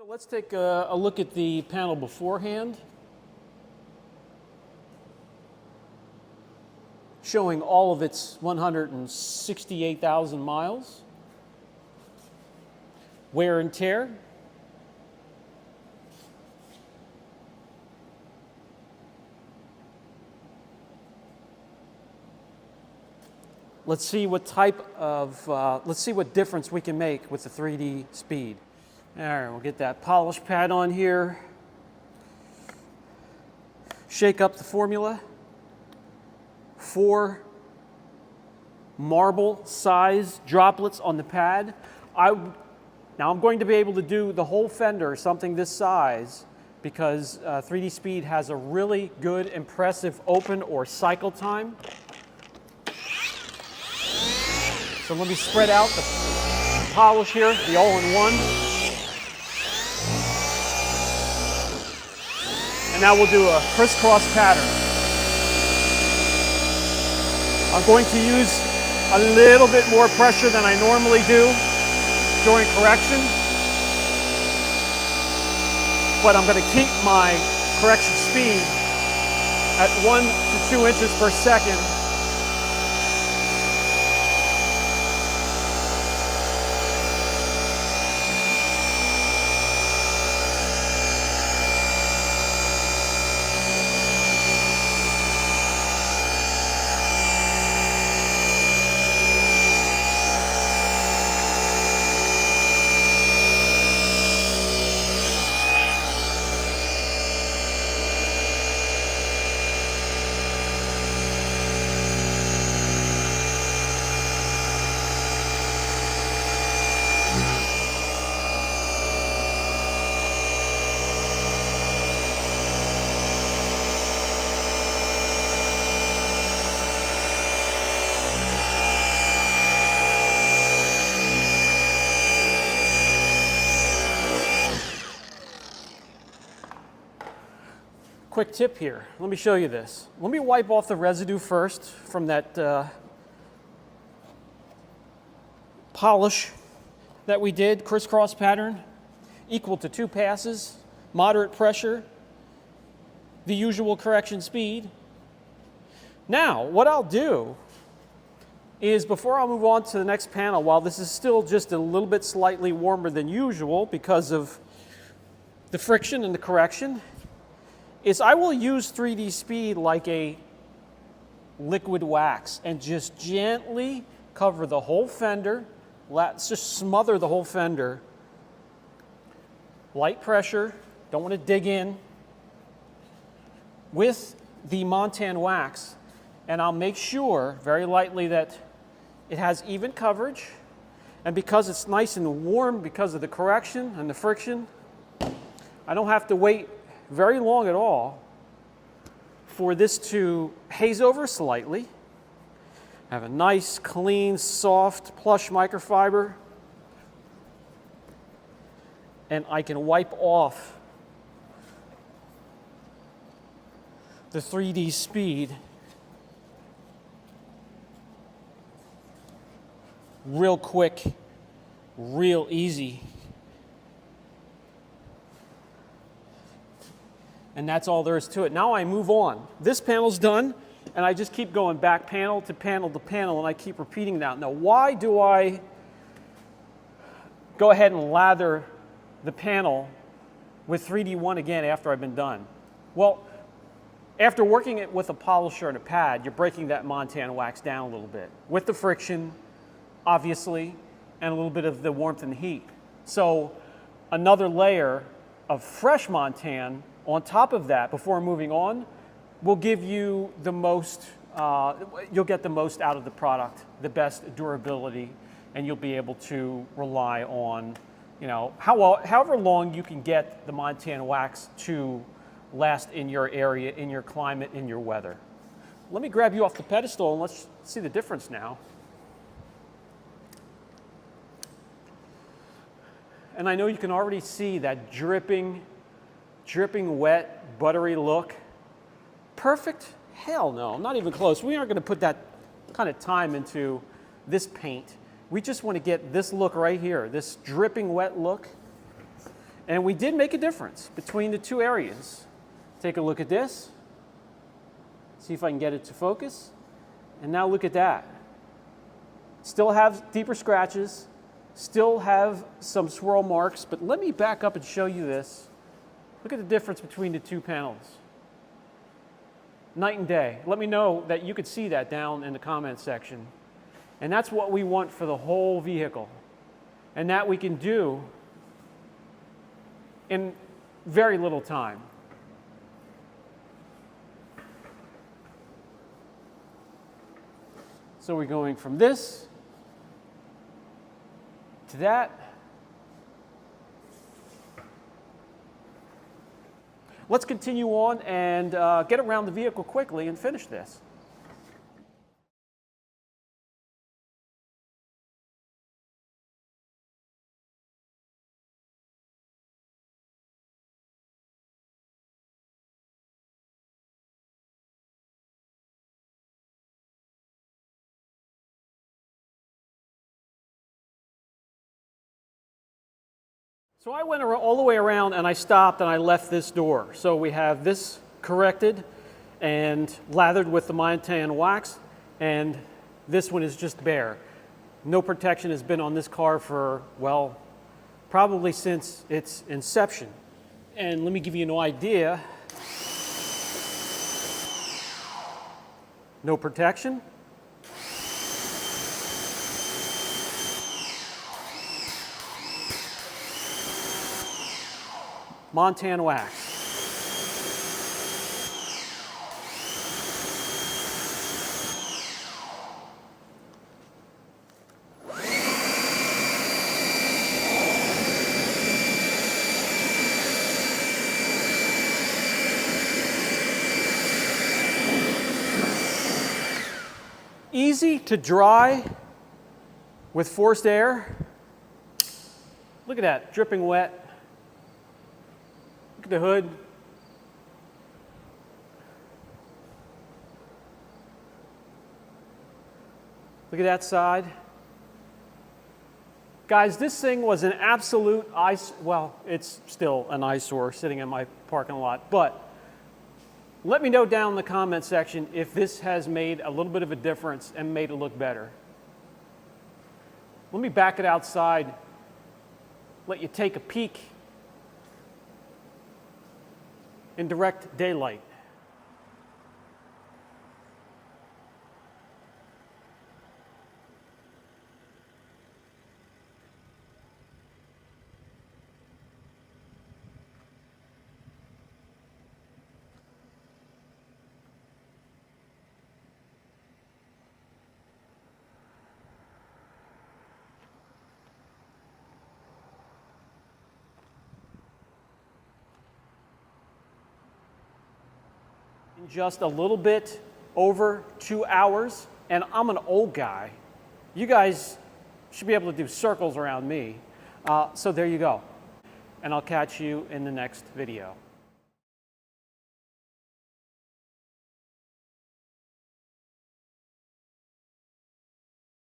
So let's take a look at the panel beforehand, showing all of its 168,000 miles, wear and tear, let's see what difference we can make with the 3D speed. All right, we'll get that polish pad on here. Shake up the formula. 4 marble size droplets on the pad. Now I'm going to be able to do the whole fender, something this size, because 3D Speed has a really good, impressive open or cycle time. So let me spread out the polish here, the all-in-one. And now we'll do a crisscross pattern. I'm going to use a little bit more pressure than I normally do during correction. But I'm going to keep my correction speed at 1 to 2 inches per second. Quick tip here. Let me show you this. Let me wipe off the residue first from that polish that we did, crisscross pattern, equal to 2 passes, moderate pressure, the usual correction speed. Now, what I'll do is, before I move on to the next panel, while this is still just a little bit slightly warmer than usual because of the friction and the correction, is I will use 3D Speed like a liquid wax and just gently cover the whole fender. Let's just smother the whole fender. Light pressure, don't want to dig in, with the Montan wax. And I'll make sure very lightly that it has even coverage. And because it's nice and warm because of the correction and the friction, I don't have to wait very long at all for this to haze over slightly. Have a nice, clean, soft, plush microfiber. And I can wipe off the 3D Speed real quick, real easy. And that's all there is to it. Now I move on. This panel's done, and I just keep going back panel to panel to panel, and I keep repeating that. Now, why do I go ahead and lather the panel with 3D1 again after I've been done? Well, after working it with a polisher and a pad, you're breaking that Montan wax down a little bit with the friction, obviously, and a little bit of the warmth and heat. So another layer of fresh Montan on top of that, before moving on, will give you the most, you'll get the most out of the product, the best durability, and you'll be able to rely on, you know, however long you can get the Montan wax to last in your area, in your climate, in your weather. Let me grab you off the pedestal and let's see the difference now. And I know you can already see that dripping wet, buttery look. Perfect? Hell no, not even close. We aren't going to put that kind of time into this paint. We just want to get this look right here, this dripping wet look. And we did make a difference between the two areas. Take a look at this. See if I can get it to focus. And now look at that. Still have deeper scratches, still have some swirl marks, but let me back up and show you this. Look at the difference between the two panels. Night and day. Let me know that you could see that down in the comments section. And that's what we want for the whole vehicle. And that we can do in very little time. So we're going from this to that. Let's continue on and get around the vehicle quickly and finish this. So I went all the way around and I stopped and I left this door. So we have this corrected and lathered with the Montana wax, and this one is just bare. No protection has been on this car for, well, probably since its inception. And let me give you an idea. No protection. Montana wax. Easy to dry with forced air. Look at that, dripping wet. Look at the hood. Look at that side. Guys, this thing was an absolute well, it's still an eyesore sitting in my parking lot, but let me know down in the comment section if this has made a little bit of a difference and made it look better. Let me back it outside, let you take a peek in direct daylight. In just a little bit over 2 hours, and I'm an old guy. You guys should be able to do circles around me. So there you go. And I'll catch you in the next video.